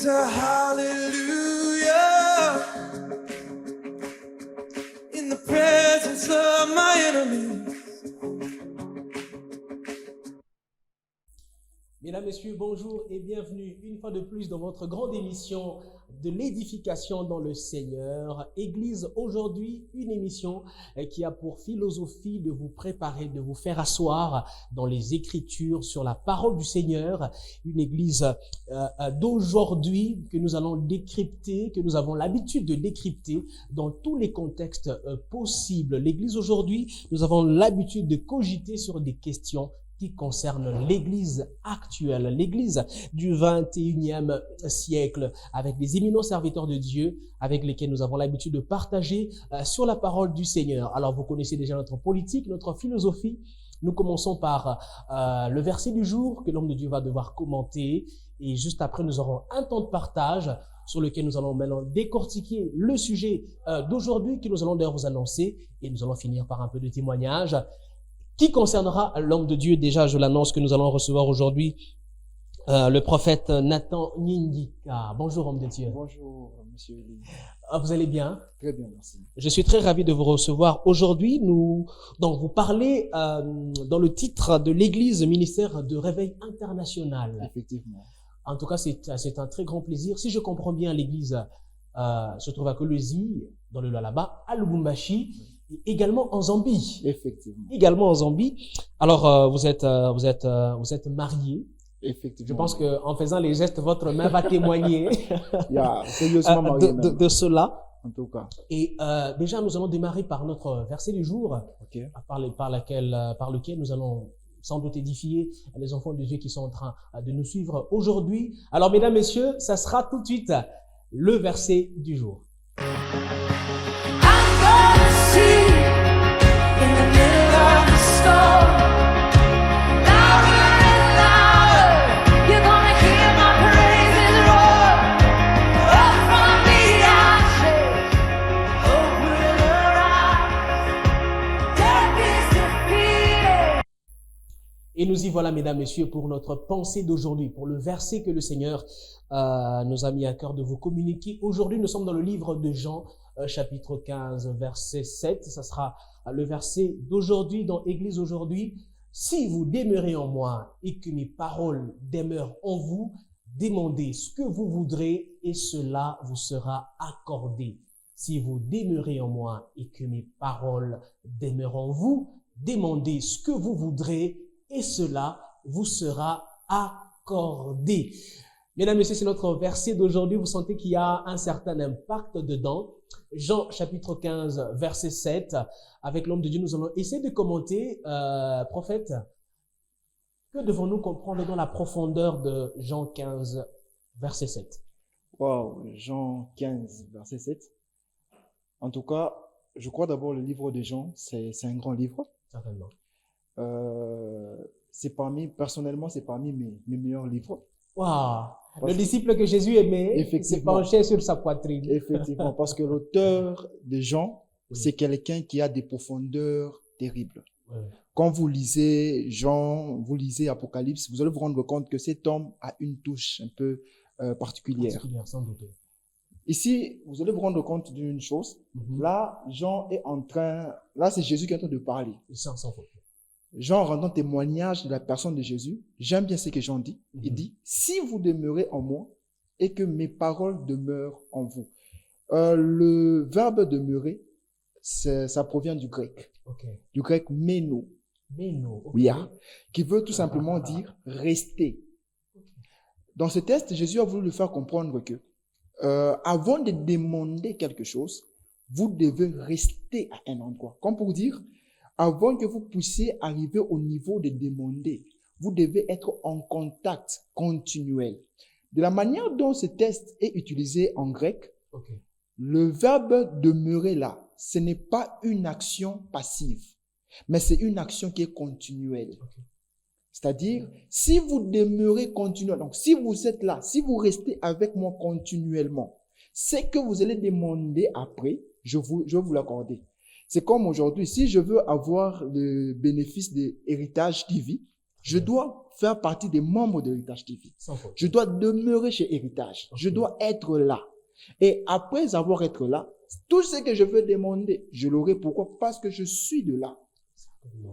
is a hallelujah in the presence of my enemies. Mesdames, Messieurs, bonjour et bienvenue une fois de plus dans votre grande émission de l'édification dans le Seigneur. Église, aujourd'hui, une émission qui a pour philosophie de vous préparer, de vous faire asseoir dans les Écritures sur la parole du Seigneur. Une église d'aujourd'hui que nous allons décrypter, que nous avons l'habitude de décrypter dans tous les contextes possibles. L'église aujourd'hui, nous avons l'habitude de cogiter sur des questions qui concerne l'église actuelle, l'église du 21e siècle, avec des éminents serviteurs de Dieu avec lesquels nous avons l'habitude de partager sur la parole du Seigneur. Alors, vous connaissez déjà notre politique, notre philosophie. Nous commençons par le verset du jour que l'homme de Dieu va devoir commenter, et juste après, nous aurons un temps de partage sur lequel nous allons maintenant décortiquer le sujet d'aujourd'hui que nous allons d'ailleurs vous annoncer, et nous allons finir par un peu de témoignage qui concernera l'homme de Dieu. Déjà, je l'annonce que nous allons recevoir aujourd'hui le prophète Nathan Nyingika. Bonjour, homme de Dieu. Bonjour, monsieur Elie. Vous allez bien? Très bien, merci. Je suis très ravi de vous recevoir aujourd'hui. Donc, vous parlez dans le titre de l'Église, ministère de réveil international. Effectivement. En tout cas, c'est un très grand plaisir. Si je comprends bien, l'Église se trouve à Kolwezi, dans le Lualaba, à Lubumbashi, et également en Zambie. Effectivement. Également en Zambie. Alors, vous êtes marié. Effectivement. Je pense que en faisant les gestes, votre main va témoigner sérieusement marié de cela. En tout cas. Et déjà, nous allons démarrer par notre verset du jour, Okay. par lequel nous allons sans doute édifier les enfants de Dieu qui sont en train de nous suivre aujourd'hui. Alors, mesdames, messieurs, ça sera tout de suite le verset du jour. Et nous y voilà, mesdames, messieurs, pour notre pensée d'aujourd'hui, pour le verset que le Seigneur nous a mis à cœur de vous communiquer. Aujourd'hui, nous sommes dans le livre de Jean, chapitre 15, verset 7. Ça sera le verset d'aujourd'hui dans Église aujourd'hui. Si vous demeurez en moi et que mes paroles demeurent en vous, demandez ce que vous voudrez et cela vous sera accordé. Si vous demeurez en moi et que mes paroles demeurent en vous, demandez ce que vous voudrez et cela vous sera accordé. Mesdames et messieurs, c'est notre verset d'aujourd'hui. Vous sentez qu'il y a un certain impact dedans. Jean chapitre 15, verset 7. Avec l'homme de Dieu, nous allons essayer de commenter. Prophète, que devons-nous comprendre dans la profondeur de Jean 15, verset 7? Wow, Jean 15, verset 7. En tout cas, je crois d'abord le livre de Jean, c'est un grand livre. Certainement. Personnellement, c'est parmi mes meilleurs livres. Wow. Le disciple que Jésus aimait s'est penché sur sa poitrine. Effectivement, parce que l'auteur de Jean, Oui. c'est quelqu'un qui a des profondeurs terribles. Oui. Quand vous lisez Jean, vous lisez Apocalypse, vous allez vous rendre compte que cet homme a une touche un peu particulière. Sans doute. Ici, vous allez vous rendre compte d'une chose. Là, là, c'est Jésus qui est en train de parler. Sans faute. Jean rendant témoignage de la personne de Jésus. J'aime bien ce que Jean dit. Il dit, si vous demeurez en moi et que mes paroles demeurent en vous. Le verbe demeurer, ça provient du grec. Okay. Du grec meno. Meno. Okay. Oui, qui veut tout simplement dire rester. Okay. Dans ce texte, Jésus a voulu le faire comprendre que avant de demander quelque chose, vous devez rester à un endroit. Comme pour dire, avant que vous puissiez arriver au niveau de demander, vous devez être en contact continuel. De la manière dont ce texte est utilisé en grec, okay. Le verbe demeurer là, ce n'est pas une action passive, mais c'est une action qui est continuelle. Okay. C'est-à-dire, si vous demeurez continuellement, donc si vous êtes là, si vous restez avec moi continuellement, c'est que vous allez demander après, je vais vous l'accorder. C'est comme aujourd'hui, si je veux avoir le bénéfice de héritage qui vit, Je dois faire partie des membres de Héritage TV. Sans faute. Je dois demeurer chez Héritage. Je dois être là. Et après avoir été là, tout ce que je veux demander, je l'aurai. Pourquoi? Parce que je suis de là.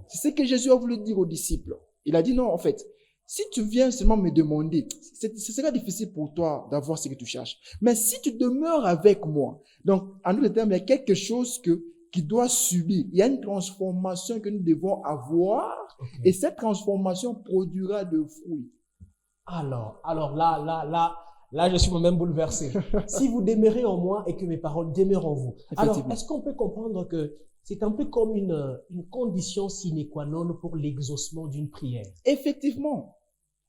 C'est ce que Jésus a voulu dire aux disciples. Il a dit non, en fait, si tu viens seulement me demander, ce sera difficile pour toi d'avoir ce que tu cherches. Mais si tu demeures avec moi, donc, en d'autres termes, il y a quelque chose qui doit subir. Il y a une transformation que nous devons avoir. Okay. Et cette transformation produira de fruits. Alors là, je suis moi-même bouleversé. Si vous demeurez en moi et que mes paroles demeurent en vous. Alors, est-ce qu'on peut comprendre que c'est un peu comme une condition sine qua non pour l'exaucement d'une prière? Effectivement.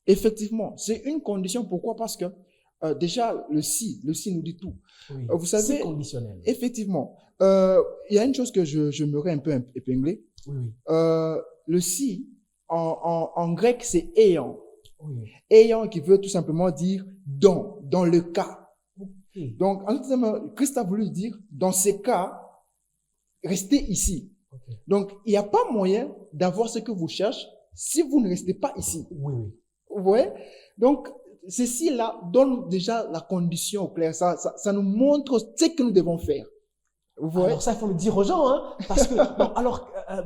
Effectivement. C'est une condition. Pourquoi? Parce que déjà, le si nous dit tout. Oui. Vous savez, c'est conditionnel. Effectivement. Il y a une chose que je m'aurais un peu épinglé. Oui. Le si, en grec, c'est ayant. Oui. Ayant qui veut tout simplement dire dans le cas. Okay. Donc, en fait, Christ a voulu dire, dans ces cas, restez ici. Okay. Donc, il n'y a pas moyen d'avoir ce que vous cherchez si vous ne restez pas ici. Oui, oui. Vous voyez? Donc, ceci-là donne déjà la condition claire. Ça nous montre ce que nous devons faire. Vous voyez? Alors ça, il faut le dire aux gens, hein, parce que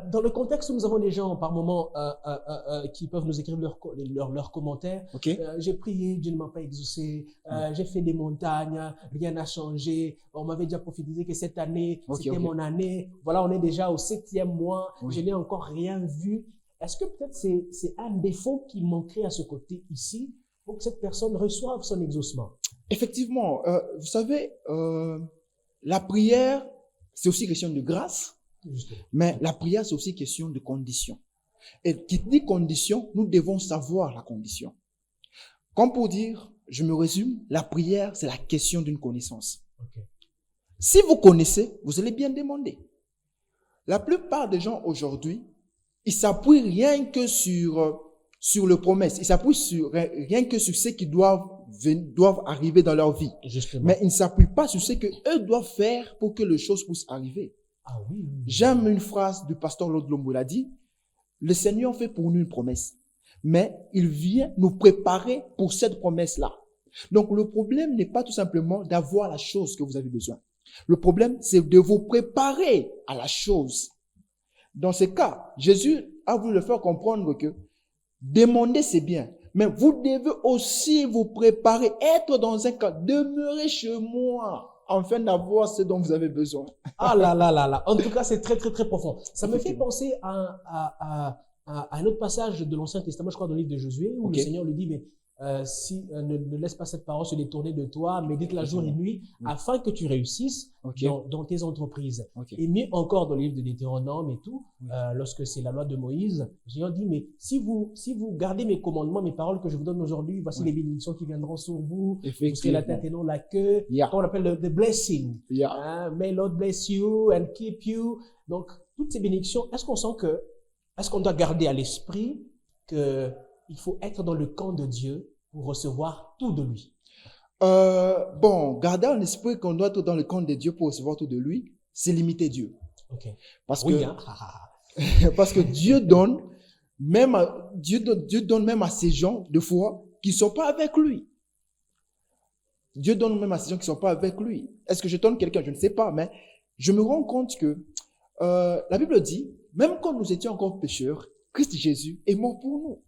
dans le contexte où nous avons des gens par moment qui peuvent nous écrire leurs commentaires. Okay. J'ai prié, Dieu ne m'a pas exaucé. J'ai fait des montagnes, rien n'a changé. On m'avait déjà prophétisé que cette année, c'était mon année. Voilà, on est déjà au 7e mois. Oui. Je n'ai encore rien vu. Est-ce que peut-être c'est un défaut qui manquerait à ce côté ici pour que cette personne reçoive son exaucement? Effectivement, vous savez, la prière, c'est aussi question de grâce, justement. Mais la prière, c'est aussi question de condition. Et qui dit condition, nous devons savoir la condition. Comme pour dire, je me résume, la prière, c'est la question d'une connaissance. Okay. Si vous connaissez, vous allez bien demander. La plupart des gens aujourd'hui, ils s'appuient rien que sur le promesse. Ils s'appuient rien que sur ce qui doivent arriver dans leur vie. Justement. Mais ils ne s'appuient pas sur ce qu'eux doivent faire pour que les choses puissent arriver. Ah oui. J'aime une phrase du pasteur Lord Lombo, il a dit, le Seigneur fait pour nous une promesse, mais il vient nous préparer pour cette promesse-là. Donc le problème n'est pas tout simplement d'avoir la chose que vous avez besoin. Le problème, c'est de vous préparer à la chose. Dans ce cas, Jésus a voulu le faire comprendre que demander, c'est bien. Mais vous devez aussi vous préparer, être dans un cas, demeurer chez moi, afin d'avoir ce dont vous avez besoin. Ah là là là là. En tout cas, c'est très très très profond. Ça me fait penser à un autre passage de l'Ancien Testament, je crois dans le livre de Josué, où le Seigneur lui dit, mais ne laisse pas cette parole se détourner de toi, médite-la jour et nuit, afin que tu réussisses dans tes entreprises. Et mieux encore dans le livre de Deutéronome et tout, lorsque c'est la loi de Moïse, le Seigneur dit, mais si vous gardez mes commandements, mes paroles que je vous donne aujourd'hui, voici les bénédictions qui viendront sur vous, vous serez la tête et non la queue, qu'on appelle the blessing. May Lord bless you and keep you. Donc, toutes ces bénédictions, est-ce qu'on doit garder à l'esprit que il faut être dans le camp de Dieu pour recevoir tout de lui? Garder en esprit qu'on doit être dans le camp de Dieu pour recevoir tout de lui, c'est limiter Dieu. Okay. Parce que Dieu donne même à ces gens de foi qui ne sont pas avec lui. Dieu donne même à ces gens qui ne sont pas avec lui. Est-ce que je donne quelqu'un? Je ne sais pas, mais je me rends compte que la Bible dit, même quand nous étions encore pécheurs, Christ Jésus est mort pour nous.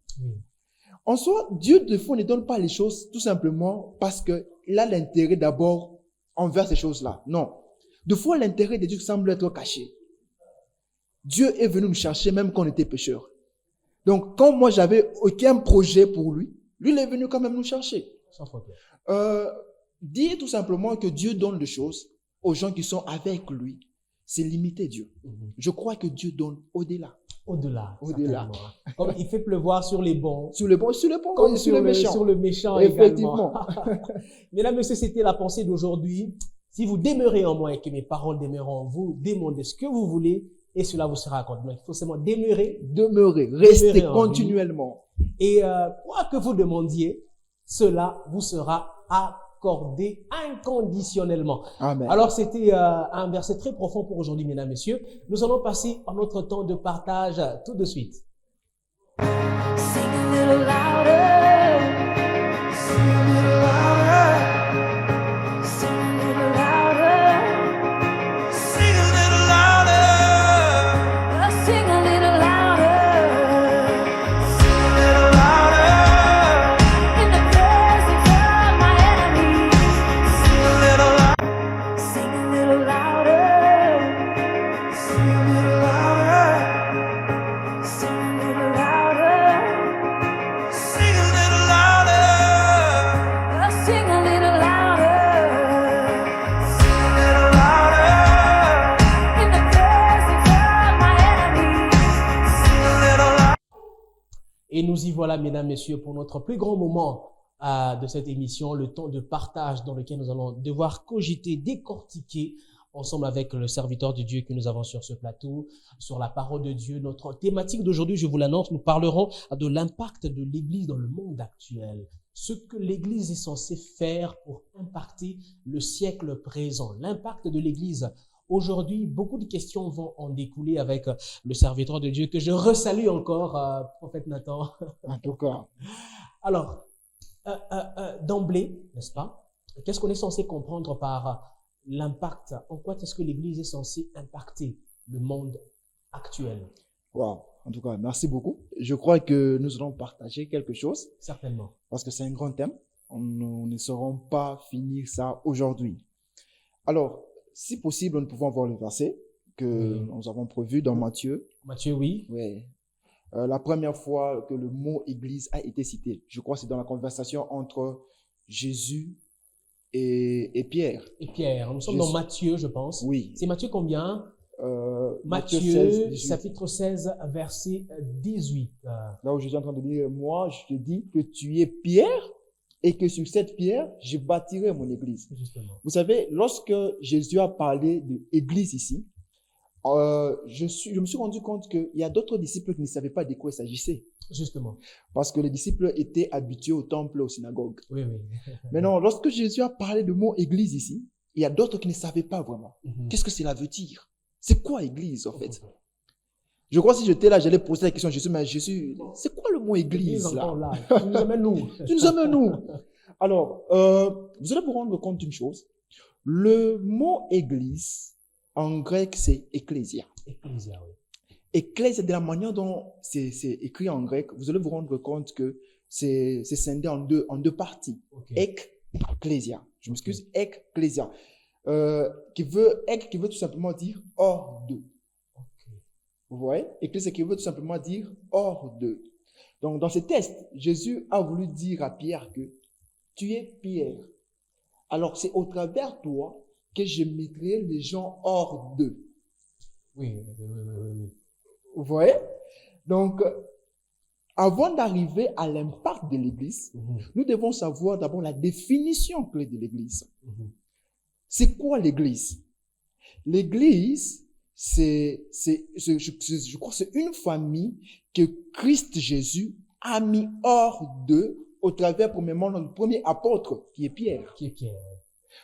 En soi, Dieu de fois ne donne pas les choses tout simplement parce qu'il a l'intérêt d'abord envers ces choses-là. Non. De fois, l'intérêt de Dieu semble être caché. Dieu est venu nous chercher même quand on était pécheurs. Donc, quand moi, j'avais aucun projet pour lui, lui, il est venu quand même nous chercher. Sans faute. Dire tout simplement que Dieu donne des choses aux gens qui sont avec lui, c'est limiter Dieu. Je crois que Dieu donne au-delà. Au-delà. Comme il fait pleuvoir sur les bons. Sur le bon, comme sur le méchant. Sur le méchant effectivement. Également. Mesdames, messieurs, c'était la pensée d'aujourd'hui. Si vous demeurez en moi et que mes paroles demeurent en vous, demandez ce que vous voulez et cela vous sera accordé. Donc, il faut seulement demeurer, rester continuellement. Et quoi que vous demandiez, cela vous sera accordé inconditionnellement. Amen. Alors, c'était un verset très profond pour aujourd'hui, mesdames, messieurs. Nous allons passer à notre temps de partage tout de suite. Sing little louder. Sing a little louder. Sing a little louder. Sing a little louder. Sing a little louder. Sing a little louder. In the presence of my enemies. Sing a little louder. Sing a little louder. Sing a little louder. Sing a little louder. Sing a little louder. Sing a little louder. Sing a little louder. In the presence of my enemies. Sing a little louder. Et nous y voilà, mesdames, messieurs, pour notre plus grand moment de cette émission, le temps de partage dans lequel nous allons devoir cogiter, décortiquer ensemble avec le serviteur de Dieu que nous avons sur ce plateau, sur la parole de Dieu. Notre thématique d'aujourd'hui, je vous l'annonce, nous parlerons de l'impact de l'Église dans le monde actuel. Ce que l'Église est censée faire pour impacter le siècle présent. L'impact de l'Église. Aujourd'hui, beaucoup de questions vont en découler avec le serviteur de Dieu que je resalue encore, prophète Nathan. En tout cas, Alors, d'emblée, n'est-ce pas? Qu'est-ce qu'on est censé comprendre par l'impact? En quoi est-ce que l'Église est censée impacter le monde actuel? wow. En tout cas, merci beaucoup. Je crois que nous allons partager quelque chose Certainement. parce que c'est un grand thème. Nous ne saurons pas finir ça aujourd'hui. Alors, si possible, nous pouvons voir le verset que Oui. nous avons prévu dans Matthieu. Matthieu, oui. Ouais. La première fois que le mot église a été cité, je crois que c'est dans la conversation entre Jésus et Pierre. Et Pierre. Nous sommes Jésus. dans Matthieu, je pense. Oui. C'est Matthieu combien? Matthieu Matthieu, 16, 18. chapitre 16, verset 18. Là où Jésus est en train de dire, moi, je te dis que tu es Pierre et que sur cette pierre, je bâtirai mon église. Justement. Vous savez, lorsque Jésus a parlé de église ici, je me suis rendu compte qu'il y a d'autres disciples qui ne savaient pas de quoi il s'agissait. Justement. Parce que les disciples étaient habitués au temple, aux synagogues. Oui, oui. Maintenant, lorsque Jésus a parlé de mot église ici, il y a d'autres qui ne savaient pas vraiment. Mhm. Qu'est-ce que cela veut dire? C'est quoi église, en fait? Je crois que si j'étais là, j'allais poser la question à Jésus, mais Jésus, c'est quoi le mot église, Église encore là? là. Tu nous amènes nous. Tu nous amènes nous. Alors, vous allez vous rendre compte d'une chose. Le mot église, en grec, c'est ecclésia. Ecclésia, oui. Ecclésia, de la manière dont c'est écrit en grec, vous allez vous rendre compte que c'est scindé en deux parties. Ok. Ecclésia. Je m'excuse, ecclésia. Qui veut tout simplement dire hors de. Ok. Vous voyez? Ecclésia qui veut tout simplement dire hors de. Donc, dans ce texte, Jésus a voulu dire à Pierre que tu es Pierre. Alors, c'est au travers de toi que je mettrai les gens hors d'eux. Oui, oui, oui, oui, oui, oui. Vous voyez? Donc, avant d'arriver à l'impact de l'Église, Mhm. nous devons savoir d'abord la définition clé de l'Église. Mhm. C'est quoi l'Église? L'Église, je crois que c'est une famille que Christ Jésus a mis hors d'eux au travers, premièrement, de notre premier apôtre, qui est Pierre. Qui est Pierre?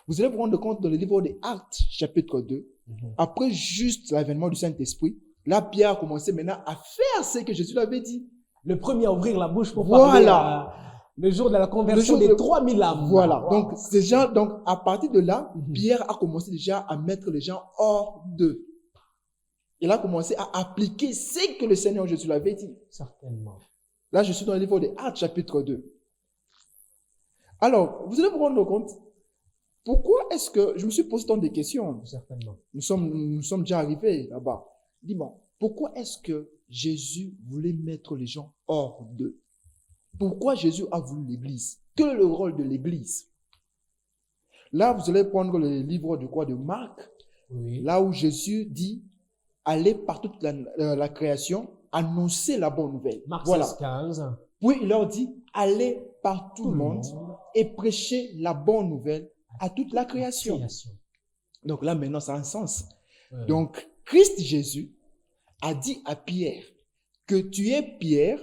Vous allez vous rendre compte dans le livre des Actes, chapitre 2, Mhm. après juste l'avènement du Saint-Esprit, là, Pierre a commencé maintenant à faire ce que Jésus l'avait dit. Le premier à ouvrir la bouche pour Voilà. parler le jour de la conversion Le jour des de- 3000 âmes. Voilà. Wow. Donc, à partir de là, Mhm. Pierre a commencé déjà à mettre les gens hors d'eux. Il a commencé à appliquer ce que le Seigneur Jésus l'avait dit. Certainement. Là, je suis dans le livre des Actes, chapitre 2. Alors, vous allez vous rendre compte, pourquoi est-ce que, je me suis posé tant de questions. Certainement. Nous sommes déjà arrivés là-bas. Dis-moi, pourquoi est-ce que Jésus voulait mettre les gens hors d'eux? Pourquoi Jésus a voulu l'Église? Quel est le rôle de l'Église? Là, vous allez prendre le livre de Marc, Oui. là où Jésus dit, allez par toute la création, annoncer la bonne nouvelle. Marc Voilà. 16, 15. Puis il leur dit, allez par tout le monde et prêchez la bonne nouvelle à toute la création. Donc là, maintenant, ça a un sens. Ouais. Donc, Christ Jésus a dit à Pierre que tu es Pierre,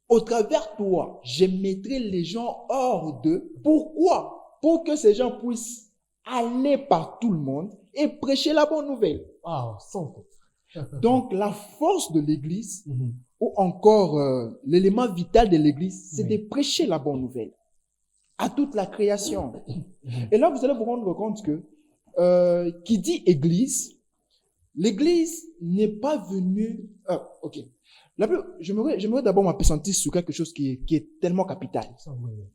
au travers de toi, je mettrai les gens hors d'eux. Pourquoi? Pour que ces gens puissent aller par tout le monde et prêcher la bonne nouvelle. Wow, sans faute. Donc, la force de l'Église, Mhm. ou encore l'élément vital de l'Église, c'est Oui. de prêcher la bonne nouvelle à toute la création. Et là, vous allez vous rendre compte que qui dit Église, l'Église n'est pas venue... ok. J'aimerais d'abord m'appesantir sur quelque chose qui est tellement capital. Ça, oui, oui.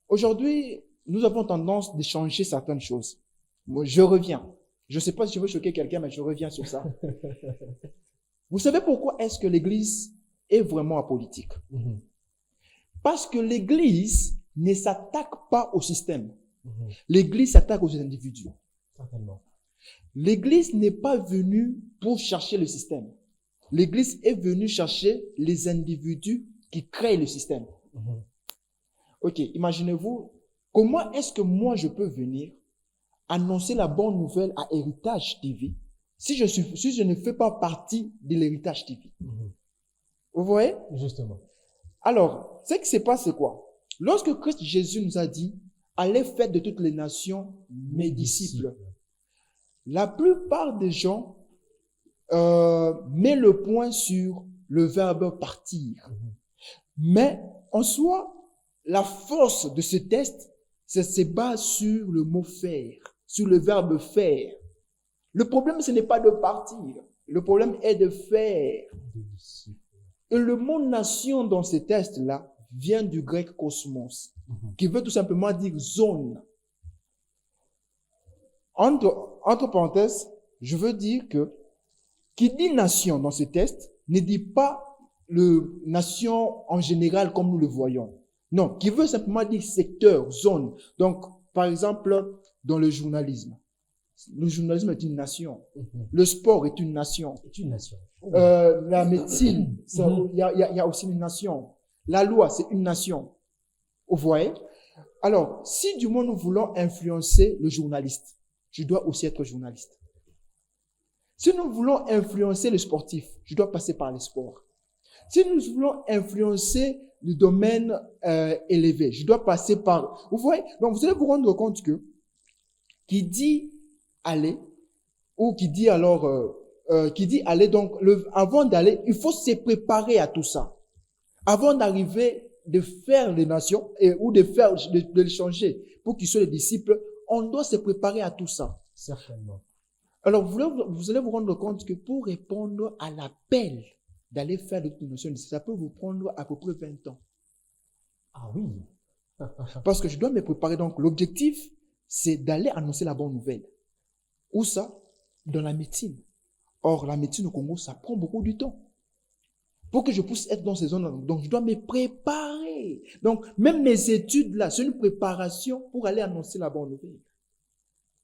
Aujourd'hui, nous avons tendance de changer certaines choses. Moi, je reviens. Je ne sais pas si je veux choquer quelqu'un, mais je reviens sur ça. Vous savez pourquoi est-ce que l'Église est vraiment apolitique? Mhm. Parce que l'Église ne s'attaque pas au système. Mhm. L'Église s'attaque aux individus. Certainement. L'Église n'est pas venue pour chercher le système. L'Église est venue chercher les individus qui créent le système. Mhm. Ok, imaginez-vous, comment est-ce que moi je peux venir annoncer la bonne nouvelle à Héritage TV si je ne fais pas partie de l'Héritage TV? Mhm. Vous voyez? Justement. Alors, ce qui se passe, c'est quoi? Lorsque Christ Jésus nous a dit, allez faire de toutes les nations mes disciples, la plupart des gens mettent le point sur le verbe partir. Mhm. Mais en soi, la force de ce test, ça se base sur le mot faire, sur le verbe faire. Le problème, ce n'est pas de partir. Le problème est de faire. Des disciples. Et le mot nation dans ce test-là vient du grec cosmos, Mhm. qui veut tout simplement dire zone. Entre parenthèses, je veux dire que qui dit nation dans ce test ne dit pas le nation en général comme nous le voyons. Non, qui veut simplement dire secteur, zone. Donc, par exemple, dans le journalisme est une nation. Mhm. Le sport est une nation. C'est une nation. La médecine, Mhm. il y a aussi une nation. La loi, c'est une nation. Vous voyez? Alors, si du moins nous voulons influencer le journaliste, je dois aussi être journaliste. Si nous voulons influencer le sportif, je dois passer par le sport. Si nous voulons influencer le domaine élevé, je dois passer par... Vous voyez? Donc, vous allez vous rendre compte que qui dit aller, ou qui dit alors... qui dit aller, donc, avant d'aller, il faut se préparer à tout ça. Avant d'arriver, de faire les nations, ou de les changer pour qu'ils soient les disciples, on doit se préparer à tout ça. Certainement. Alors, vous allez vous rendre compte que pour répondre à l'appel d'aller faire de toutes les nations, ça peut vous prendre à peu près 20 ans. Ah oui. Parce que je dois me préparer. Donc, l'objectif, c'est d'aller annoncer la bonne nouvelle. Où ça? Dans la médecine. Or, la médecine au Congo, ça prend beaucoup de temps. Pour que je puisse être dans ces zones, donc je dois me préparer. Donc, même mes études là, c'est une préparation pour aller annoncer la bonne nouvelle.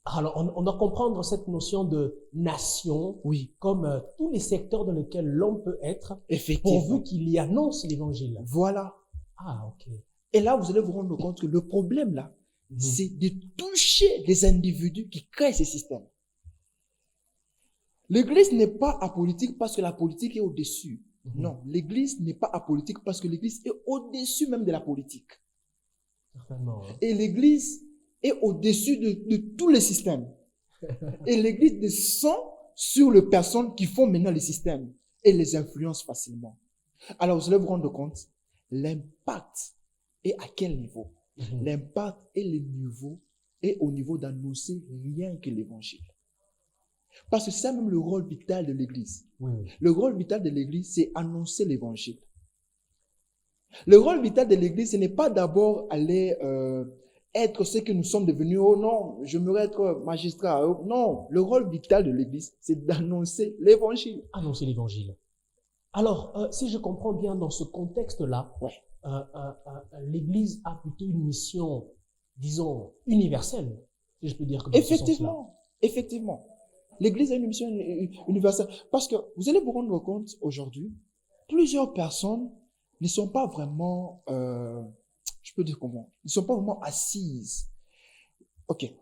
Alors, on doit comprendre cette notion de nation Oui, comme tous les secteurs dans lesquels l'on peut être, effectivement. pourvu qu'il y annonce l'évangile. Voilà. Ah, ok. Et là, vous allez vous rendre compte que le problème là, Mhm. c'est de toucher les individus qui créent ces systèmes. L'Église n'est pas apolitique parce que la politique est au-dessus. Mhm. Non, l'Église n'est pas apolitique parce que l'Église est au-dessus même de la politique. Certainement. Hein. Et l'Église est au-dessus de tous les systèmes. Et l'Église descend sur les personnes qui font maintenant les systèmes et les influence facilement. Alors, vous allez vous rendre compte, l'impact est à quel niveau? Mhm. L'impact est au niveau d'annoncer rien que l'évangile. Parce que c'est même le rôle vital de l'Église. Oui, oui. Le rôle vital de l'Église, c'est annoncer l'évangile. Le rôle vital de l'Église, ce n'est pas d'abord aller être ce que nous sommes devenus. Oh non, j'aimerais être magistrat. Oh, non, le rôle vital de l'Église, c'est d'annoncer l'évangile. Annoncer l'évangile. Alors, si je comprends bien dans ce contexte-là, Ouais. l'Église a plutôt une mission, disons, universelle, si je peux dire que dans ce sens-là. Effectivement. L'Église a une mission universelle. Parce que vous allez vous rendre compte aujourd'hui, plusieurs personnes ne sont pas vraiment, je peux dire comment, ne sont pas vraiment assises. Ok,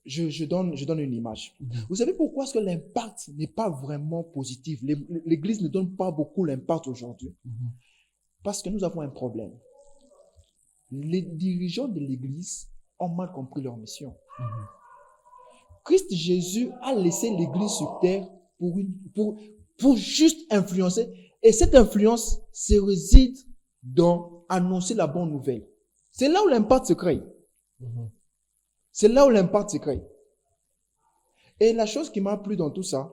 je donne une image. Mhm. Vous savez pourquoi est-ce que l'impact n'est pas vraiment positif? L'Église ne donne pas beaucoup l'impact aujourd'hui. Mhm. Parce que nous avons un problème. Les dirigeants de l'Église ont mal compris leur mission. Mhm. Christ Jésus a laissé l'Église sur terre pour juste influencer Et cette influence se réside dans annoncer la bonne nouvelle. C'est là où l'impact se crée. Mhm. C'est là où l'impact se crée. Et la chose qui m'a plu dans tout ça,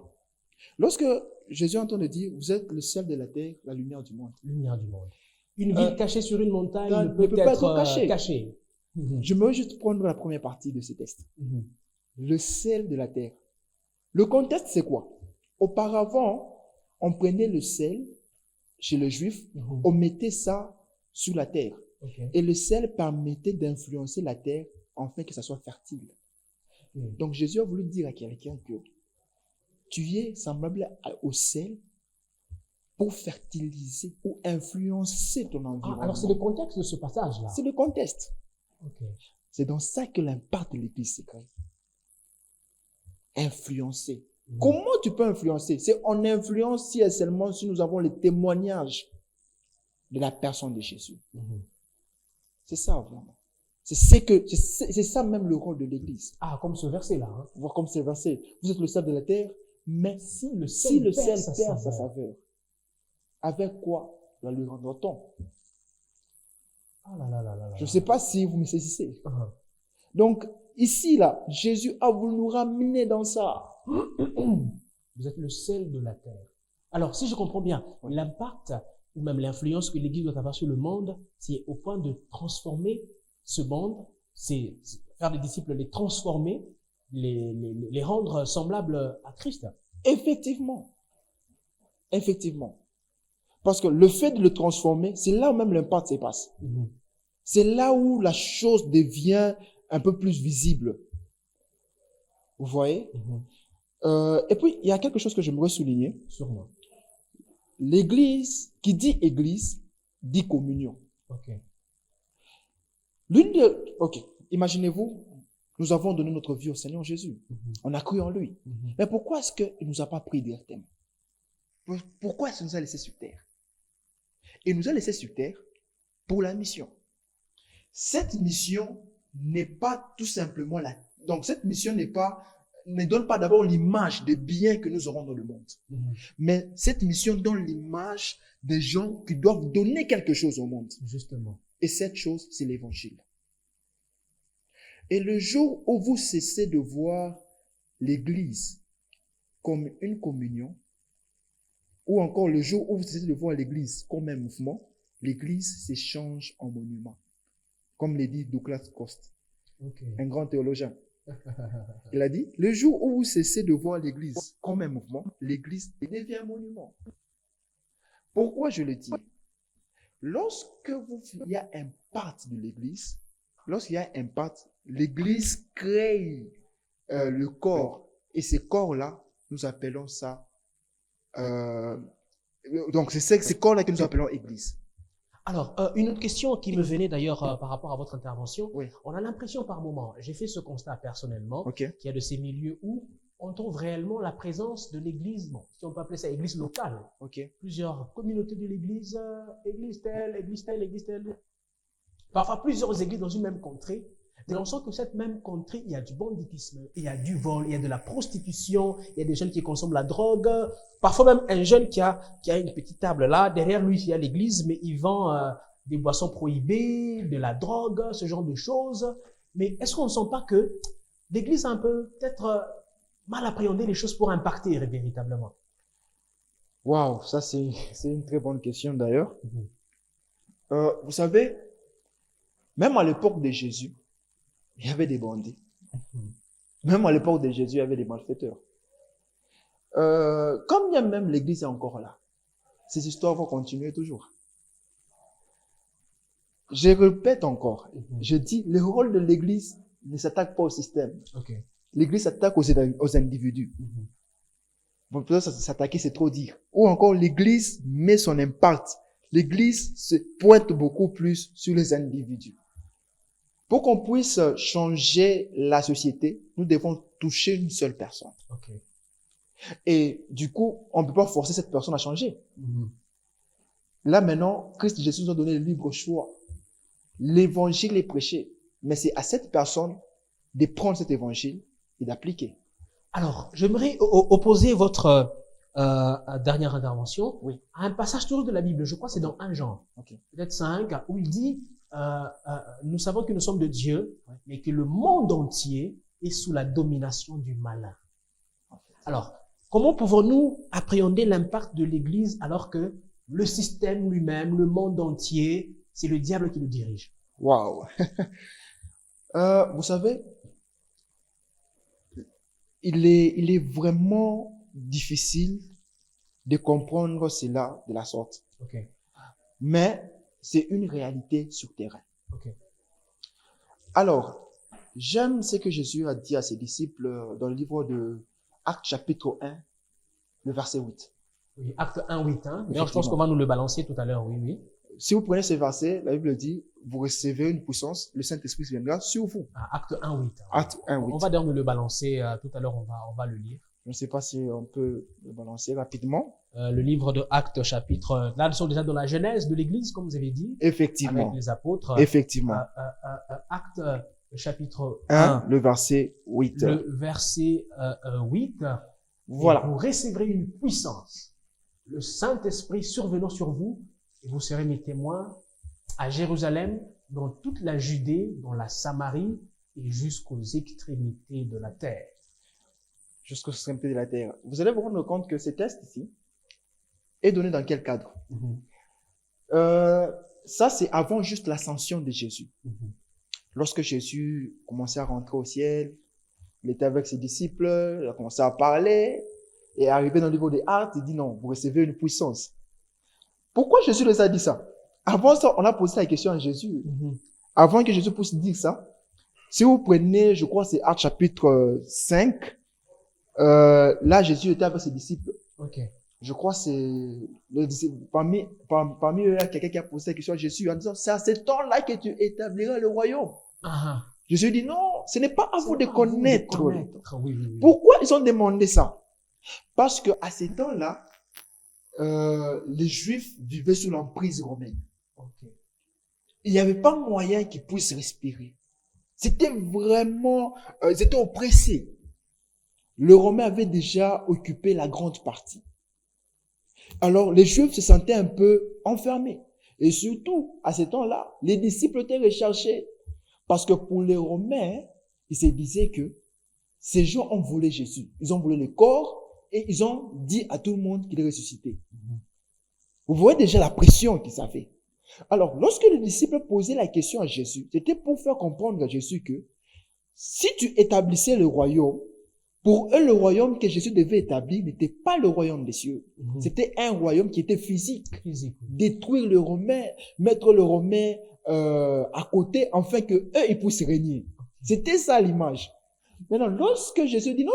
lorsque Jésus entend de dire, vous êtes le sel de la terre, la lumière du monde. Lumière du monde. Une ville cachée sur une montagne ça ne peut pas être cachée. cachée. Mhm. Je me juste prendre la première partie de ce texte. Mhm. Le sel de la terre. Le contexte, c'est quoi? Auparavant, on prenait le sel chez le juif, Mhm. on mettait ça sur la terre. Ok. Et le sel permettait d'influencer la terre afin que ça soit fertile. Mhm. Donc Jésus a voulu dire à quelqu'un que tu es semblable au sel pour fertiliser ou influencer ton Ah, environnement. alors c'est le contexte de ce passage-là. C'est le contexte. Ok. C'est dans ça que l'impact de l'Église se crée. Influencer. Mhm. Comment tu peux influencer? C'est on influence si et seulement si nous avons les témoignages de la personne de Jésus. Mhm. C'est ça vraiment. C'est ça même le rôle de l'Église. Ah, comme ce verset-là. Hein. Voir comme c'est versé. Vous êtes le sel de la terre, mais Si le si le sel sel perd perd sa saveur, avec quoi la lui rendra-t-on? Ah là là là là là. Je ne sais pas si vous me saisissez. Ah. Donc, ici, là, Jésus a voulu nous ramener dans ça. Vous êtes le sel de la terre. Alors, si je comprends bien, Oui. l'impact ou même l'influence que l'Église doit avoir sur le monde, c'est au point de transformer ce monde, c'est faire des disciples, les transformer, les rendre semblables à Christ. Effectivement. Effectivement. Parce que le fait de le transformer, c'est là où même l'impact se passe. Mhm. C'est là où la chose devient un peu plus visible. Vous voyez? Mhm. Et puis, il y a quelque chose que j'aimerais souligner. Sûrement. L'Église, qui dit Église, dit communion. Ok. Ok, imaginez-vous, nous avons donné notre vie au Seigneur Jésus. Mhm. On a cru en lui. Mhm. Mais pourquoi est-ce qu'il ne nous a pas pris directement? Pourquoi est-ce qu'il nous a laissés sur terre? Il nous a laissés sur terre pour la mission. Cette mission n'est pas tout simplement la... Donc, cette mission ne donne pas d'abord l'image des biens que nous aurons dans le monde. Mhm. Mais cette mission donne l'image des gens qui doivent donner quelque chose au monde. Justement. Et cette chose, c'est l'évangile. Et le jour où vous cessez de voir l'Église comme une communion, ou encore le jour où vous cessez de voir l'Église comme un mouvement, l'Église s'échange en monument. Comme l'a dit Douglas Coste, Ok. un grand théologien. Il a dit, le jour où vous cessez de voir l'Église comme un mouvement, l'Église devient un monument. Pourquoi je le dis? Lorsque il y a un part de l'Église, lorsqu'il y a un part, l'Église crée le corps. Et ces corps-là, nous appelons ça... donc, c'est ces corps-là que nous appelons Église. Alors, une autre question qui me venait d'ailleurs par rapport à votre intervention. Oui. On a l'impression par moment, j'ai fait ce constat personnellement, Ok. qu'il y a de ces milieux où on trouve réellement la présence de l'église, bon, si on peut appeler ça église locale. Ok. Plusieurs communautés de l'église, église telle, église telle, église telle. Parfois plusieurs églises dans une même contrée. Mais on sent que cette même contrée, il y a du banditisme, il y a du vol, il y a de la prostitution, il y a des jeunes qui consomment la drogue. Parfois même un jeune qui a une petite table là, derrière lui il y a l'église, mais il vend des boissons prohibées, de la drogue, ce genre de choses. Mais est-ce qu'on ne sent pas que l'église a un peu peut-être mal appréhendé les choses pour impacter véritablement? Waouh, ça c'est une très bonne question d'ailleurs. Mhm. Vous savez, même à l'époque de Jésus, il y avait des bandits. Même à l'époque de Jésus, il y avait des malfaiteurs. Comme bien même l'Église est encore là, ces histoires vont continuer toujours. Je répète encore, je dis, le rôle de l'Église ne s'attaque pas au système. Ok. L'Église s'attaque aux individus. Mhm. Bon, peut-être s'attaquer, c'est trop dire. Ou encore, l'Église met son impact. L'Église se pointe beaucoup plus sur les individus. Pour qu'on puisse changer la société, nous devons toucher une seule personne. Ok. Et du coup, on ne peut pas forcer cette personne à changer. Mhm. Là maintenant, Christ Jésus nous a donné le libre choix. L'évangile est prêché. Mais c'est à cette personne de prendre cet évangile et d'appliquer. Alors, j'aimerais opposer votre dernière intervention, Oui. à un passage toujours de la Bible. Je crois que c'est dans 1 Jean, Ok. peut-être 5, où il dit nous savons que nous sommes de Dieu, Ouais. mais que le monde entier est sous la domination du malin. Alors, comment pouvons-nous appréhender l'impact de l'Église alors que le système lui-même, le monde entier, c'est le diable qui le dirige? Waouh. Vous savez, il est vraiment difficile de comprendre cela de la sorte. Ok, Mais c'est une réalité sur terrain. ok. Alors, j'aime ce que Jésus a dit à ses disciples dans le livre de Actes chapitre 1, le verset 8. Oui, Acte 1, 8. Hein. D'ailleurs, je pense Effectivement. qu'on va nous le balancer tout à l'heure, oui, oui. Si vous prenez ce verset, la Bible dit, vous recevez une puissance, le Saint-Esprit viendra sur vous. Ah, Acte 1, 8. Acte 1, 8. On va d'ailleurs nous le balancer tout à l'heure, on va le lire. Je ne sais pas si on peut le balancer rapidement. Le livre de Actes, chapitre, là, nous sommes déjà dans la genèse de l'Église, comme vous avez dit, Effectivement. avec les apôtres. Effectivement. Acte, chapitre 1, 1, le verset 8. le verset 8. Voilà. Et vous recevrez une puissance, le Saint-Esprit survenant sur vous, et vous serez mes témoins à Jérusalem, dans toute la Judée, dans la Samarie et jusqu'aux extrémités de la terre. Jusqu'aux extrémités de la terre. Vous allez vous rendre compte que ce test ici est donné dans quel cadre? Ça, c'est avant juste l'ascension de Jésus. Lorsque Jésus commençait à rentrer au ciel, il était avec ses disciples, il a commencé à parler, et arrivé dans le livre des Actes, il dit non, vous recevez une puissance. Pourquoi Jésus les a dit ça? Avant ça, on a posé la question à Jésus. Avant que Jésus puisse dire ça, si vous prenez, je crois, c'est Actes chapitre 5, là, Jésus était avec ses disciples. Ok. Je crois que c'est le disciple. Parmi eux, il y a quelqu'un qui a posé la question à Jésus en disant, c'est à ce temps-là que tu établiras le royaume. Ah, Jésus dit, non, ce n'est pas à vous de connaître. Oui, oui, oui. Pourquoi ils ont demandé ça? Parce que à ces temps-là, les Juifs vivaient sous l'emprise romaine. Ok. Il n'y avait pas moyen qu'ils puissent respirer. C'était vraiment, ils étaient oppressés. Le Romain avait déjà occupé la grande partie. Alors, les Juifs se sentaient un peu enfermés. Et surtout, à ce temps-là, les disciples étaient recherchés. Parce que pour les Romains, ils se disaient que ces gens ont volé Jésus. Ils ont volé le corps et ils ont dit à tout le monde qu'il est ressuscité. Vous voyez déjà la pression qu'ils avaient. Alors, lorsque les disciples posaient la question à Jésus, c'était pour faire comprendre à Jésus que si tu établissais le royaume, pour eux, le royaume que Jésus devait établir n'était pas le royaume des cieux. C'était un royaume qui était physique. Détruire le Romain, mettre le Romain à côté, afin que eux, ils puissent régner. C'était ça l'image. Maintenant, lorsque Jésus dit non,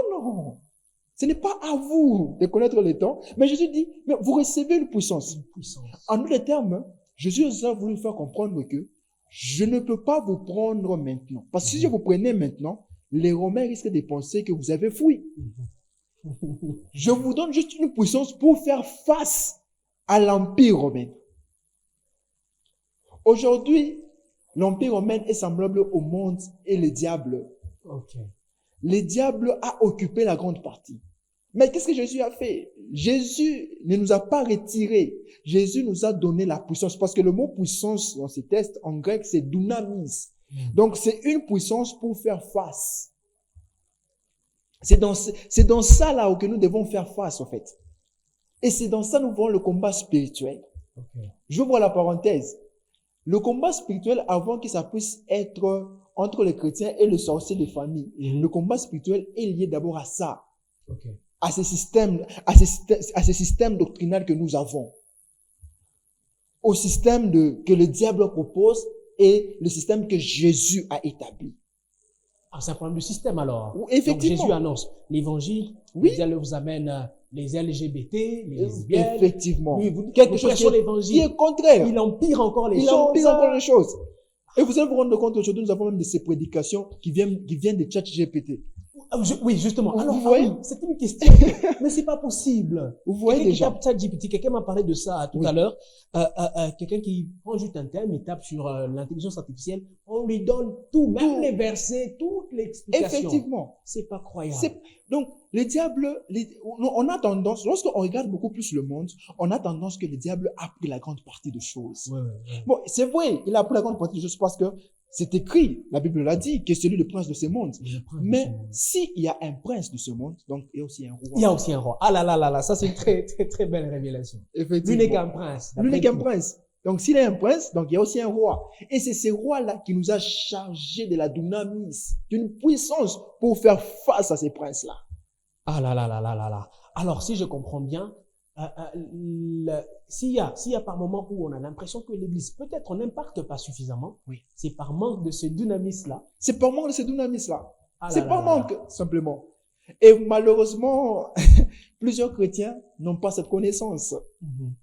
ce n'est pas à vous de connaître le temps, mais Jésus dit, mais vous recevez une puissance. En d'autres termes, Jésus a voulu faire comprendre que je ne peux pas vous prendre maintenant. Parce que si je vous prenais maintenant, les Romains risquent de penser que vous avez fui. Je vous donne juste une puissance pour faire face à l'Empire romain. Aujourd'hui, l'Empire romain est semblable au monde et le diable. Okay. Le diable a occupé la grande partie. Mais qu'est-ce que Jésus a fait? Jésus ne nous a pas retiré. Jésus nous a donné la puissance. Parce que le mot puissance dans ces textes, en grec, c'est dunamis. Donc, c'est une puissance pour faire face. C'est dans ça là que nous devons faire face, en fait. Et c'est dans ça que nous voyons le combat spirituel. Okay. Je vois la parenthèse. Le combat spirituel, avant que ça puisse être entre les chrétiens et le sorcier de famille, le combat spirituel est lié d'abord à ça. Okay. À ce système doctrinal que nous avons. Au système que le diable propose et le système que Jésus a établi. Ah, c'est un problème de système alors. Effectivement. Donc, Jésus annonce l'évangile, oui. Le diable vous amène les LGBT, les lesbiennes. Effectivement. Quelque chose qui est contraire. Il empire encore les choses. Il empire encore les choses. Et vous allez vous rendre compte aujourd'hui, nous avons même de ces prédications qui viennent de ChatGPT. Oui, justement. Vous Alors, voyez? oui, c'est une question. Mais c'est pas possible. Vous voyez Quelqu'un qui déjà? tape ChatGPT, quelqu'un m'a parlé de ça tout Oui. à l'heure. Quelqu'un qui prend juste un thème et tape sur l'intelligence artificielle, on lui donne tout, même Tout. les versets, toute l'explication. Effectivement. C'est pas croyable. Donc, le diable, on a tendance, lorsqu'on regarde beaucoup plus le monde, on a tendance que le diable a pris la grande partie des choses. Ouais, ouais, ouais. Bon, c'est vrai, il a pris la grande partie des choses parce que c'est écrit, la Bible l'a dit, que c'est lui le prince de ce monde. Le prince de Mais ce monde. s'il y a un prince de ce monde, donc il y a aussi un roi. Il y a aussi un roi. Ah là là là là, ça c'est une très très très belle révélation. Lui Effectivement. n'est qu'un prince. Lui n'est d'après qu'un tout. prince. Donc, s'il est un prince, donc il y a aussi un roi. Et c'est ce roi-là qui nous a chargés de la dunamis, d'une puissance pour faire face à ces princes-là. Ah là là là là là là. Alors, si je comprends bien, s'il y a par moment où on a l'impression que l'Église peut-être n'impacte pas suffisamment, Oui. c'est par manque de ce dynamisme-là. C'est pas manque de ce dunamis-là. Ah là C'est là pas là là. manque, simplement. Et malheureusement, plusieurs chrétiens n'ont pas cette connaissance. Mhm.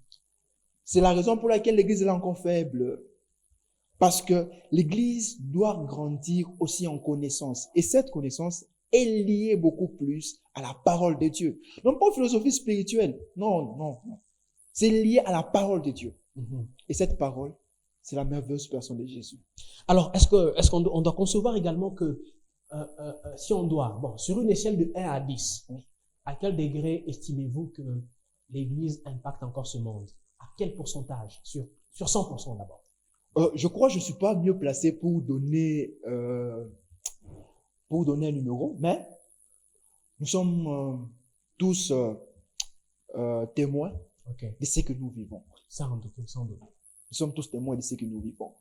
C'est la raison pour laquelle l'Église est encore faible. Parce que l'Église doit grandir aussi en connaissance. Et cette connaissance est liée beaucoup plus à la parole de Dieu. Non pas aux philosophies spirituelles. Non, non, non. C'est lié à la parole de Dieu. Mhm. Et cette parole, c'est la merveilleuse personne de Jésus. Alors, est-ce qu'on doit concevoir également que si on doit, bon, sur une échelle de 1 à 10, Oui. à quel degré estimez-vous que l'Église impacte encore ce monde? À quel pourcentage? Sur 100% d'abord. Je crois que je ne suis pas mieux placé pour donner un numéro, mais nous sommes tous témoins Ok. de ce que nous vivons. Sans doute, sans doute. Nous sommes tous témoins de ce que nous vivons.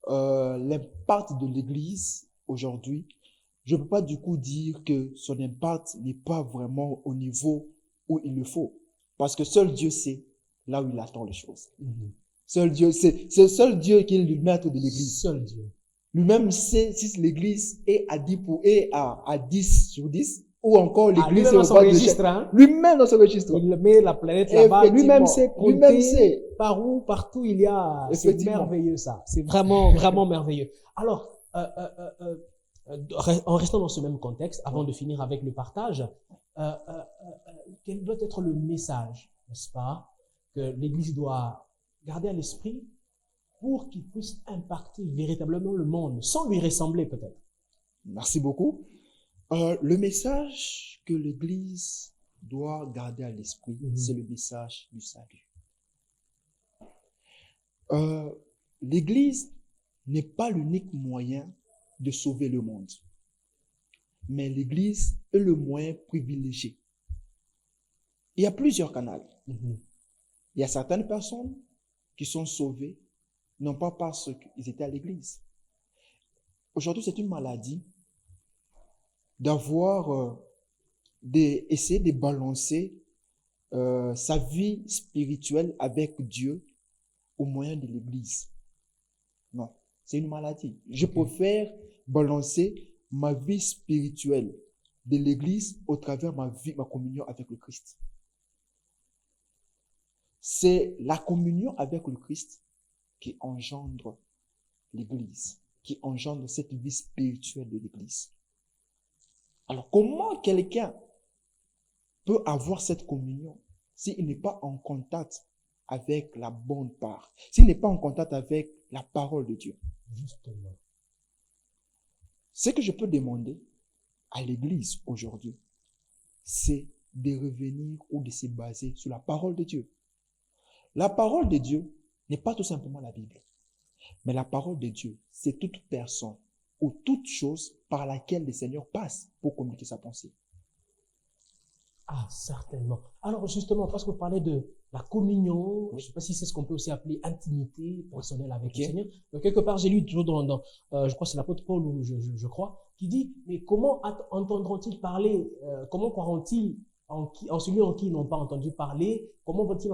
L'impact de l'Église aujourd'hui, je ne peux pas du coup dire que son impact n'est pas vraiment au niveau où il le faut. Parce que seul Dieu sait là où il attend les choses. Mhm. Seul Dieu, c'est seul Dieu qui est le maître de l'Église. Seul Dieu. Lui-même sait si l'Église est à 10 sur 10 ou encore l'Église Lui-même est dans au son bas de registre, l'échelle. hein, Lui-même dans son registre. il met la planète là-bas. Lui-même sait Lui-même compter sait. partout il y a. C'est Effectivement. merveilleux ça. C'est vraiment, vraiment merveilleux. Alors, en restant dans ce même contexte, avant de finir avec le partage, quel doit être le message, n'est-ce pas, que l'Église doit garder à l'esprit pour qu'il puisse impacter véritablement le monde, sans lui ressembler peut-être? Merci beaucoup. Le message que l'Église doit garder à l'esprit, c'est le message du salut. L'Église n'est pas l'unique moyen de sauver le monde, mais l'Église est le moyen privilégié. Il y a plusieurs canaux. Mhm. Il y a certaines personnes qui sont sauvées, non pas parce qu'ils étaient à l'Église. Aujourd'hui, c'est une maladie d'avoir essayer de balancer sa vie spirituelle avec Dieu au moyen de l'Église. Non, c'est une maladie. Je préfère balancer ma vie spirituelle de l'Église au travers de ma communion avec le Christ. C'est la communion avec le Christ qui engendre l'Église, qui engendre cette vie spirituelle de l'Église. Alors, comment quelqu'un peut avoir cette communion s'il n'est pas en contact avec la bonne part, s'il n'est pas en contact avec la parole de Dieu? Justement. Ce que je peux demander à l'Église aujourd'hui, c'est de revenir ou de se baser sur la parole de Dieu. La parole de Dieu n'est pas tout simplement la Bible, mais la parole de Dieu, c'est toute personne ou toute chose par laquelle le Seigneur passe pour communiquer sa pensée. Ah, certainement. Alors, justement, parce que vous parlez de la communion, je ne sais pas si c'est ce qu'on peut aussi appeler intimité personnelle avec le Seigneur. Donc, quelque part, j'ai lu toujours je crois que c'est l'apôtre Paul, ou je crois, qui dit, mais comment entendront-ils parler, comment croiront-ils en celui en qui ils n'ont pas entendu parler? Comment vont-ils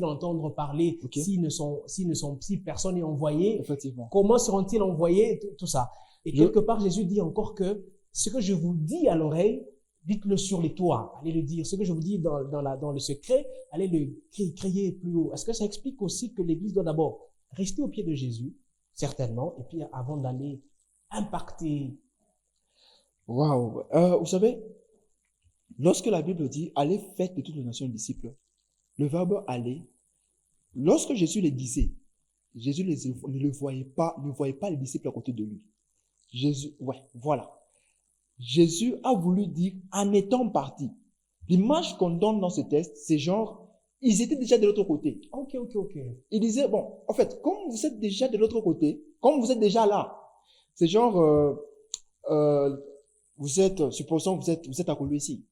entendre parler si personne n'est envoyé? Effectivement. Comment seront-ils envoyés? Tout ça. Et quelque part, Jésus dit encore que ce que je vous dis à l'oreille, dites-le sur les toits. Allez le dire. Ce que je vous dis dans le secret, allez le crier plus haut. Est-ce que ça explique aussi que l'Église doit d'abord rester au pied de Jésus, certainement, et puis avant d'aller impacter Waouh. Vous savez, lorsque la Bible dit allez, faites de toutes les nations disciples, le verbe aller, lorsque Jésus les disait, Jésus ne voyait pas les disciples à côté de lui. Jésus, ouais, voilà. Jésus a voulu dire en étant parti. L'image qu'on donne dans ce texte, c'est genre, ils étaient déjà de l'autre côté. Ok. Il disait, bon, en fait, comme vous êtes déjà de l'autre côté, comme vous êtes déjà là, c'est genre, supposons vous êtes à Colosie.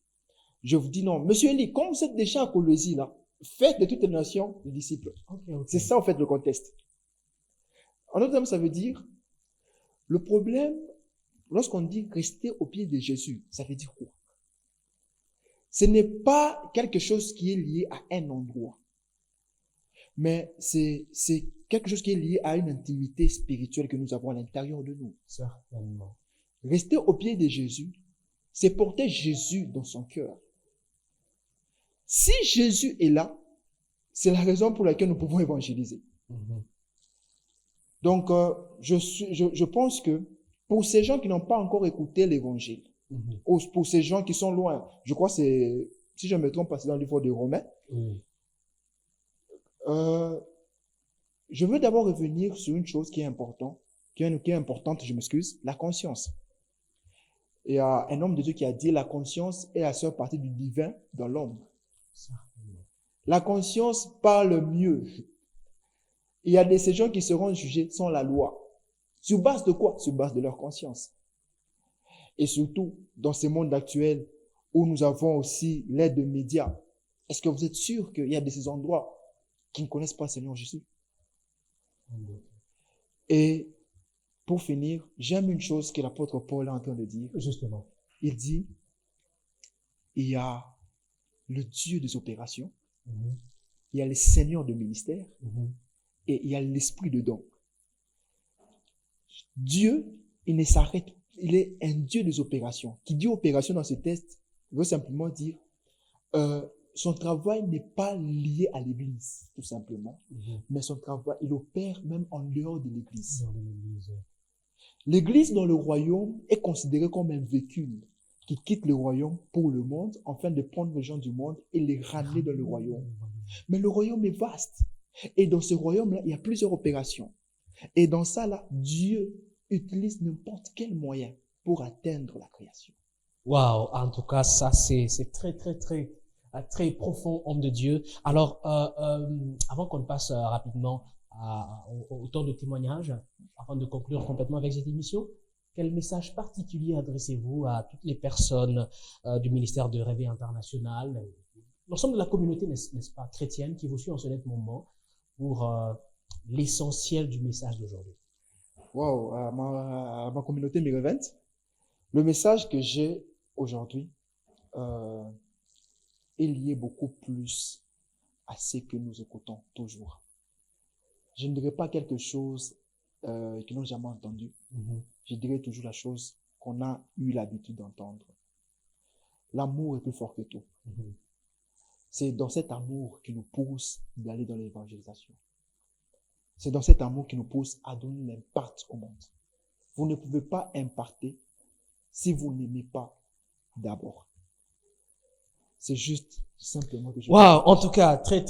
Je vous dis non, monsieur Eli, comme vous êtes déjà à Colosie là, faites de toutes les nations des disciples. Ok. C'est ça en fait le contexte. En d'autres termes, ça veut dire, le problème, lorsqu'on dit rester au pied de Jésus, ça veut dire quoi? Ce n'est pas quelque chose qui est lié à un endroit, mais c'est quelque chose qui est lié à une intimité spirituelle que nous avons à l'intérieur de nous. Certainement. Rester au pied de Jésus, c'est porter Jésus dans son cœur. Si Jésus est là, c'est la raison pour laquelle nous pouvons évangéliser. Mhm. Donc, je pense que pour ces gens qui n'ont pas encore écouté l'évangile, Mhm. ou pour ces gens qui sont loin, je crois que c'est, si je ne me trompe pas, c'est dans le livre des Romains, Oui. je veux d'abord revenir sur une chose qui est importante, je m'excuse, la conscience. Il y a un homme de Dieu qui a dit la conscience est la seule partie du divin dans l'homme. Certainement. La conscience parle mieux. Il y a ces gens qui seront jugés sans la loi. Sur base de quoi? Sur base de leur conscience. Et surtout, dans ce monde actuel où nous avons aussi l'aide des médias, est-ce que vous êtes sûr qu'il y a de ces endroits qui ne connaissent pas le Seigneur Jésus? Mhm. Et pour finir, j'aime une chose que l'apôtre Paul est en train de dire. Justement. Il dit, il y a le Dieu des opérations, Mhm. il y a le Seigneur de ministère Mhm. et il y a l'esprit de don. Dieu, il ne s'arrête, il est un Dieu des opérations. Qui dit opération dans ce texte veut simplement dire son travail n'est pas lié à l'église, tout simplement, Mhm. mais son travail, il opère même en dehors de l'église. Dans l'Église. L'église dans le royaume est considérée comme un véhicule qui quitte le royaume pour le monde afin de prendre les gens du monde et les ramener dans le royaume. Mais le royaume est vaste. Et dans ce royaume-là, il y a plusieurs opérations. Et dans ça, là, Dieu utilise n'importe quel moyen pour atteindre la création. Waouh, en tout cas, ça c'est très profond, homme de Dieu. Alors, avant qu'on passe rapidement au temps de témoignage, afin de conclure complètement avec cette émission, quel message particulier adressez-vous à toutes les personnes du ministère de Réveil International, l'ensemble de la communauté, n'est-ce pas, chrétienne, qui vous suit en ce net moment pour l'essentiel du message d'aujourd'hui? Wow, à ma communauté Mirevent, le message que j'ai aujourd'hui est lié beaucoup plus à ce que nous écoutons toujours. Je ne dirais pas quelque chose qu'ils n'ont jamais entendu. Mhm. Je dirais toujours la chose qu'on a eu l'habitude d'entendre. L'amour est plus fort que tout. Mhm. C'est dans cet amour qui nous pousse d'aller dans l'évangélisation. C'est dans cet amour qui nous pousse à donner l'impact au monde. Vous ne pouvez pas impacter si vous n'aimez pas d'abord. C'est juste simplement que je... Waouh, en tout cas, très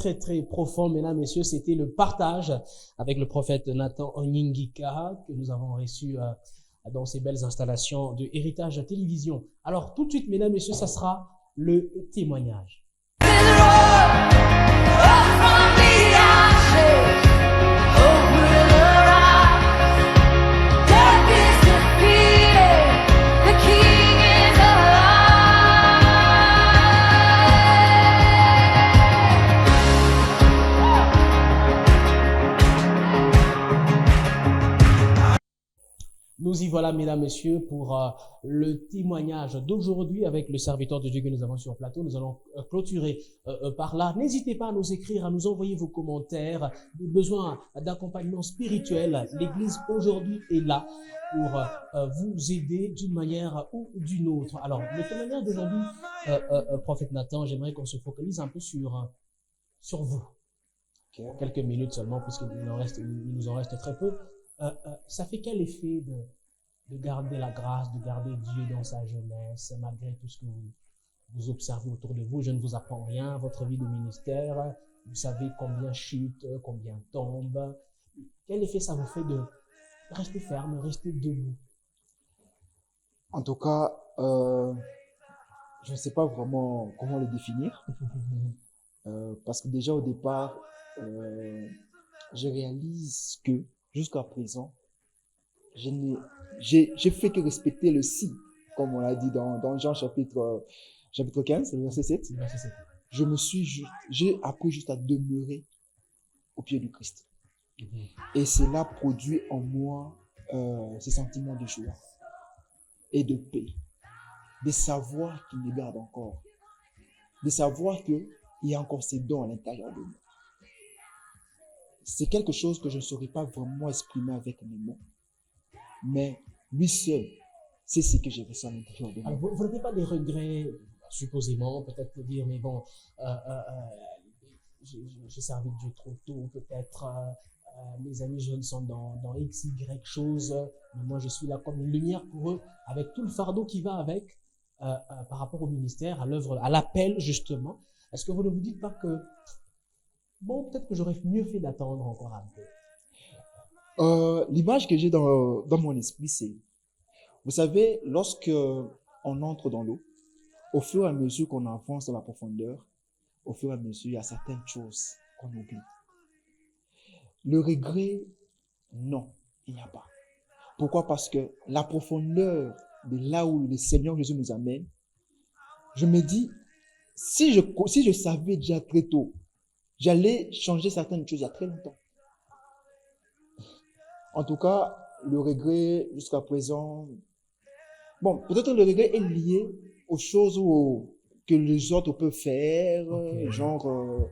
profond, mesdames, messieurs, c'était le partage avec le prophète Nathan Onyingika que nous avons reçu dans ces belles installations de Héritage Télévision. Alors, tout de suite, mesdames, messieurs, ça sera le témoignage. Nous y voilà, mesdames, messieurs, pour le témoignage d'aujourd'hui avec le serviteur de Dieu que nous avons sur le plateau. Nous allons clôturer par là. N'hésitez pas à nous écrire, à nous envoyer vos commentaires, des besoins d'accompagnement spirituel. L'Église aujourd'hui est là pour vous aider d'une manière ou d'une autre. Alors, le témoignage d'aujourd'hui, prophète Nathan, j'aimerais qu'on se focalise un peu sur vous. Pour quelques minutes seulement, puisqu'il nous en reste très peu. Ça fait quel effet de garder la grâce, de garder Dieu dans sa jeunesse, malgré tout ce que vous observez autour de vous. Je ne vous apprends rien, votre vie de ministère, vous savez combien chute, combien tombe. Quel effet ça vous fait de rester ferme, rester debout? En tout cas, je ne sais pas vraiment comment le définir, parce que déjà au départ, je réalise que jusqu'à présent, j'ai fait que respecter le si, comme on l'a dit dans Jean chapitre 15, le verset 7. Merci, c'est J'ai appris juste à demeurer au pied du Christ. tout. Et cela produit en moi ce sentiment de joie et de paix, de savoir qu'il me garde encore, de savoir qu'il y a encore ses dons à l'intérieur de moi. C'est quelque chose que je ne saurais pas vraiment exprimer avec mes mots, mais lui seul sait ce que j'ai ressenti à l'intérieur de moi. Alors, vous n'avez pas des regrets, supposément, peut-être pour dire, mais bon, j'ai servi Dieu trop tôt, peut-être mes amis jeunes sont dans X, Y chose, mais moi je suis là comme une lumière pour eux, avec tout le fardeau qui va avec, par rapport au ministère, à l'œuvre, à l'appel justement. Est-ce que vous ne vous dites pas que, bon, peut-être que j'aurais mieux fait d'attendre encore un peu? L'image que j'ai dans mon esprit, c'est, vous savez, lorsque on entre dans l'eau, au fur et à mesure qu'on avance dans la profondeur, au fur et à mesure, il y a certaines choses qu'on oublie. Le regret, non, il n'y a pas. Pourquoi? Parce que la profondeur de là où le Seigneur Jésus nous amène, je me dis, si je savais déjà très tôt, j'allais changer certaines choses il y a très longtemps. En tout cas, le regret jusqu'à présent, bon, peut-être le regret est lié aux choses que les autres peuvent faire, Okay. genre,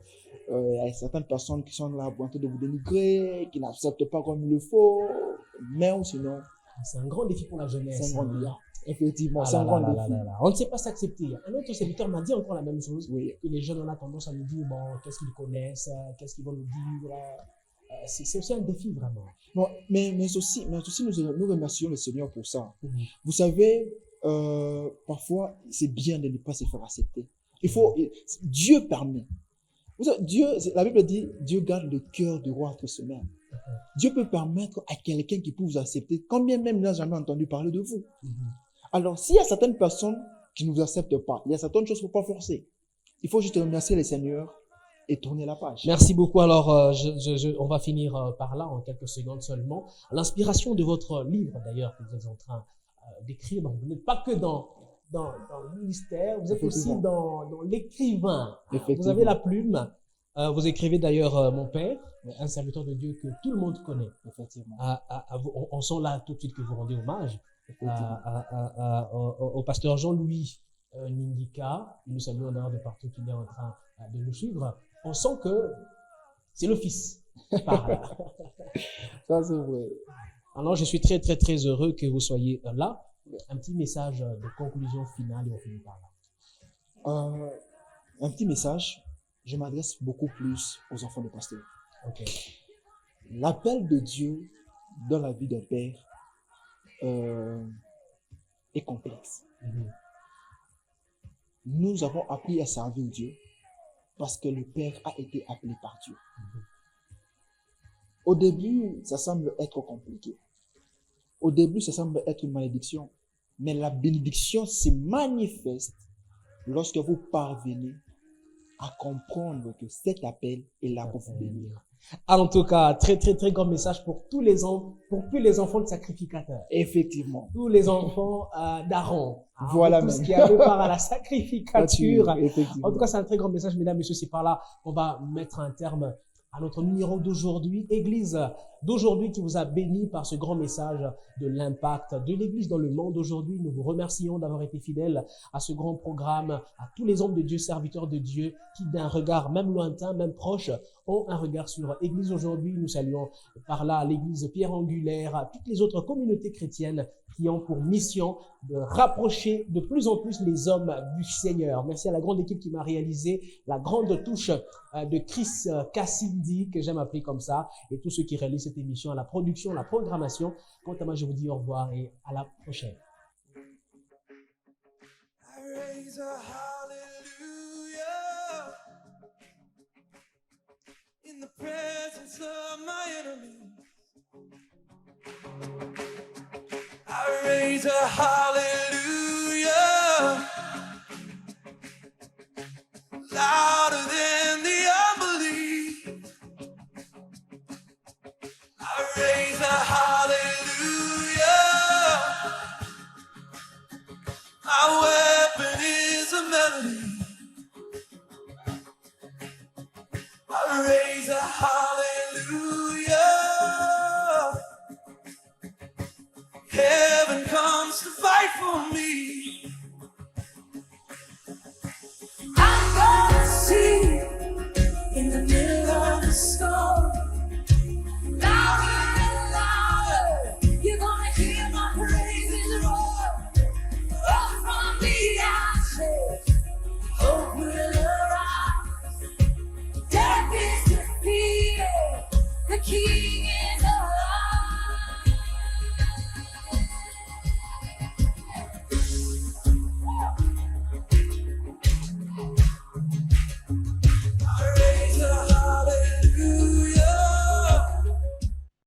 il y a certaines personnes qui sont là pour de vous dénigrer, qui n'acceptent pas comme il le faut, mais ou sinon, C'est un grand défi pour la jeunesse. c'est un grand hein. défi. Effectivement, Ah c'est là un là grand là là défi. là là. On ne sait pas s'accepter. Un autre serviteur m'a dit encore la même chose, Oui. que les jeunes ont la tendance à nous dire, bon, qu'est-ce qu'ils connaissent, qu'est-ce qu'ils vont nous dire. C'est aussi un défi, vraiment. Bon, mais aussi nous remercions le Seigneur pour ça. Mhm. Vous savez, parfois, c'est bien de ne pas se faire accepter. Dieu permet. Vous savez, la Bible dit, Dieu garde le cœur du roi entre ses mains. Dieu peut permettre à quelqu'un qui peut vous accepter, quand bien même il n'a jamais entendu parler de vous. Mhm. Alors, s'il y a certaines personnes qui ne vous acceptent pas, il y a certaines choses qu'il ne faut pas forcer. Il faut juste remercier le Seigneur et tourner la page. Merci beaucoup. Alors, on va finir par là en quelques secondes seulement. L'inspiration de votre livre, d'ailleurs, que vous êtes en train d'écrire, donc vous n'êtes pas que dans le ministère, vous êtes aussi Effectivement. dans l'écrivain. Vous Effectivement. avez la plume. Vous écrivez d'ailleurs Mon Père, un serviteur de Dieu que tout le monde connaît. Effectivement. On sent là tout de suite que vous rendez hommage Effectivement. au pasteur Jean-Louis Nindika. Nous saluons d'ailleurs de partout qu'il est en train de nous suivre. On sent que c'est le Fils qui parle. Ça, c'est vrai. Alors, je suis très, très, très heureux que vous soyez là. Un petit message de conclusion finale et on finit par là. Un petit message. Je m'adresse beaucoup plus aux enfants de pasteur. Ok. L'appel de Dieu dans la vie d'un père est complexe. Mhm. Nous avons appris à servir Dieu parce que le Père a été appelé par Dieu. Au début, ça semble être compliqué. Au début, ça semble être une malédiction. Mais la bénédiction se manifeste lorsque vous parvenez à comprendre que cet appel est là pour vous bénir. En tout cas, très, très, très grand message pour tous les enfants de sacrificateurs. Effectivement. Tous les enfants d'Aaron. Hein, Voilà tous même. qui avaient part à la sacrificature. Effectivement. En tout cas, c'est un très grand message, mesdames, messieurs. C'est par là qu'on va mettre un terme à notre numéro d'aujourd'hui. Église d'aujourd'hui qui vous a béni par ce grand message de l'impact de l'Église dans le monde aujourd'hui. Nous vous remercions d'avoir été fidèles à ce grand programme, à tous les hommes de Dieu, serviteurs de Dieu, qui d'un regard même lointain, même proche, ont un regard sur Église aujourd'hui. Nous saluons par là l'Église Pierre Angulaire, toutes les autres communautés chrétiennes qui ont pour mission de rapprocher de plus en plus les hommes du Seigneur. Merci à la grande équipe qui m'a réalisé la grande touche de Chris Cassindi, que j'aime appeler comme ça, et tous ceux qui réalisent cette émission, à la production, la programmation. Quant à moi, je vous dis au revoir et à la prochaine. I raise a hallelujah in the presence of my enemies. I raise a hallelujah loud.